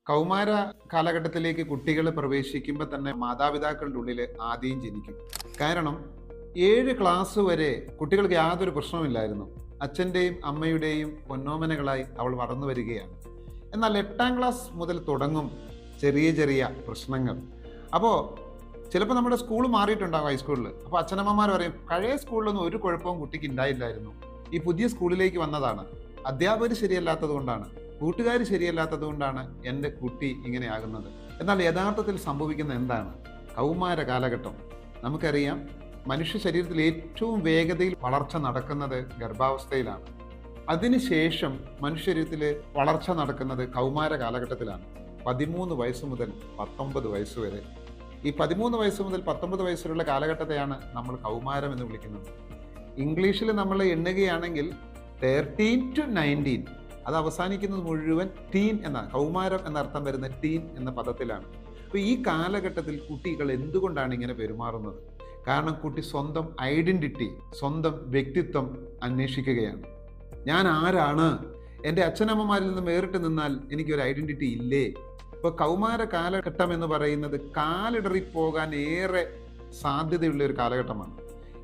കൗമാര കാലഘട്ടത്തിലേക്ക് കുട്ടികൾ പ്രവേശിക്കുമ്പോൾ തന്നെ മാതാപിതാക്കളുടെ ഉള്ളിൽ ആദ്യം ജനിക്കും. കാരണം 7 ക്ലാസ് വരെ കുട്ടികൾക്ക് യാതൊരു പ്രശ്നവുമില്ലായിരുന്നു. അച്ഛൻ്റെയും അമ്മയുടെയും പൊന്നോമനകളായി അവൾ വളർന്നു വരികയാണ്. എന്നാൽ 8ാം ക്ലാസ് മുതൽ തുടങ്ങും ചെറിയ ചെറിയ പ്രശ്നങ്ങൾ. അപ്പോൾ ചിലപ്പോൾ നമ്മുടെ സ്കൂൾ മാറിയിട്ടുണ്ടാകും, ഹൈസ്കൂളിൽ. അപ്പോൾ അച്ഛനമ്മമാർ പറയും, പഴയ സ്കൂളിലൊന്നും ഒരു കുഴപ്പവും കുട്ടിക്ക് ഉണ്ടായില്ലായിരുന്നു, ഈ പുതിയ സ്കൂളിലേക്ക് വന്നതാണ്, അധ്യാപകർ ശരിയല്ലാത്തത് കൊണ്ടാണ്, കൂട്ടുകാർ ശരിയല്ലാത്തത് കൊണ്ടാണ് എൻ്റെ കുട്ടി ഇങ്ങനെയാകുന്നത്. എന്നാൽ യഥാർത്ഥത്തിൽ സംഭവിക്കുന്ന എന്താണ്? കൗമാര കാലഘട്ടം നമുക്കറിയാം, മനുഷ്യ ശരീരത്തിൽ ഏറ്റവും വേഗതയിൽ വളർച്ച നടക്കുന്നത് ഗർഭാവസ്ഥയിലാണ്. അതിനുശേഷം മനുഷ്യ ശരീരത്തിൽ വളർച്ച നടക്കുന്നത് കൗമാര കാലഘട്ടത്തിലാണ്. 13 വയസ്സ് മുതൽ 19 വയസ്സ് വരെ. ഈ 13 വയസ്സ് മുതൽ 19 വയസ്സിലുള്ള കാലഘട്ടത്തെയാണ് നമ്മൾ കൗമാരം എന്ന് വിളിക്കുന്നത്. ഇംഗ്ലീഷിൽ നമ്മൾ എണ്ണുകയാണെങ്കിൽ 13 to 19, അത് അവസാനിക്കുന്നത് മുഴുവൻ ടീൻ എന്ന, കൗമാരം എന്നർത്ഥം വരുന്ന ടീൻ എന്ന പദത്തിലാണ്. അപ്പോൾ ഈ കാലഘട്ടത്തിൽ കുട്ടികൾ എന്തുകൊണ്ടാണ് ഇങ്ങനെ പെരുമാറുന്നത്? കാരണം കുട്ടി സ്വന്തം ഐഡന്റിറ്റി, സ്വന്തം വ്യക്തിത്വം അന്വേഷിക്കുകയാണ്. ഞാൻ ആരാണ്? എൻ്റെ അച്ഛനമ്മമാരിൽ നിന്ന് വേറിട്ട് നിന്നാൽ എനിക്കൊരു ഐഡന്റിറ്റി ഇല്ലേ? ഇപ്പോൾ കൗമാര കാലഘട്ടം എന്ന് പറയുന്നത് കാലിടറിപ്പോകാൻ ഏറെ സാധ്യതയുള്ള ഒരു കാലഘട്ടമാണ്.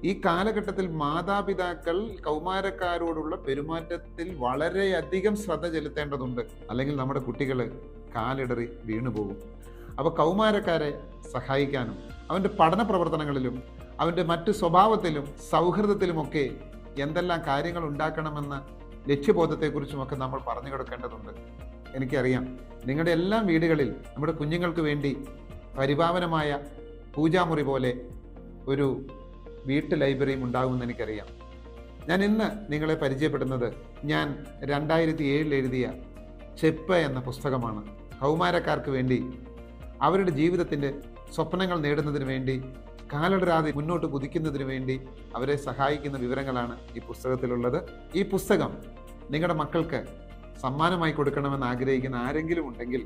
ഈ കാലഘട്ടത്തിൽ മാതാപിതാക്കൾ കൗമാരക്കാരോടുള്ള പെരുമാറ്റത്തിൽ വളരെയധികം ശ്രദ്ധ ചെലുത്തേണ്ടതുണ്ട്. അല്ലെങ്കിൽ നമ്മുടെ കുട്ടികൾ കാലിടറി വീണുപോകും. അപ്പോൾ കൗമാരക്കാരെ സഹായിക്കാനും അവൻ്റെ പഠന പ്രവർത്തനങ്ങളിലും അവൻ്റെ മറ്റ് സ്വഭാവത്തിലും സൗഹൃദത്തിലുമൊക്കെ എന്തെല്ലാം കാര്യങ്ങൾ ഉണ്ടാക്കണമെന്ന ലക്ഷ്യബോധത്തെക്കുറിച്ചുമൊക്കെ നമ്മൾ പറഞ്ഞു കൊടുക്കേണ്ടതുണ്ട്. എനിക്കറിയാം, നിങ്ങളുടെ എല്ലാ വീടുകളിൽ നമ്മുടെ കുഞ്ഞുങ്ങൾക്ക് വേണ്ടി പരിപാവനമായ പൂജാമുറി പോലെ ഒരു വീട്ടു ലൈബ്രറിയും ഉണ്ടാകുമെന്ന് എനിക്കറിയാം. ഞാൻ ഇന്ന് നിങ്ങളെ പരിചയപ്പെടുന്നത് ഞാൻ 2007 എഴുതിയ ചെപ്പ് എന്ന പുസ്തകമാണ്. കൗമാരക്കാർക്ക് വേണ്ടി അവരുടെ ജീവിതത്തിൻ്റെ സ്വപ്നങ്ങൾ നേടുന്നതിന് വേണ്ടി, കാലിടരാതെ മുന്നോട്ട് കുതിക്കുന്നതിന് വേണ്ടി അവരെ സഹായിക്കുന്ന വിവരങ്ങളാണ് ഈ പുസ്തകത്തിലുള്ളത്. ഈ പുസ്തകം നിങ്ങളുടെ മക്കൾക്ക് സമ്മാനമായി കൊടുക്കണമെന്ന് ആഗ്രഹിക്കുന്ന ആരെങ്കിലും ഉണ്ടെങ്കിൽ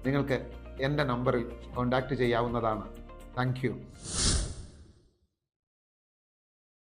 നിങ്ങൾക്ക് എൻ്റെ നമ്പറിൽ കോൺടാക്റ്റ് ചെയ്യാവുന്നതാണ്. Thank you.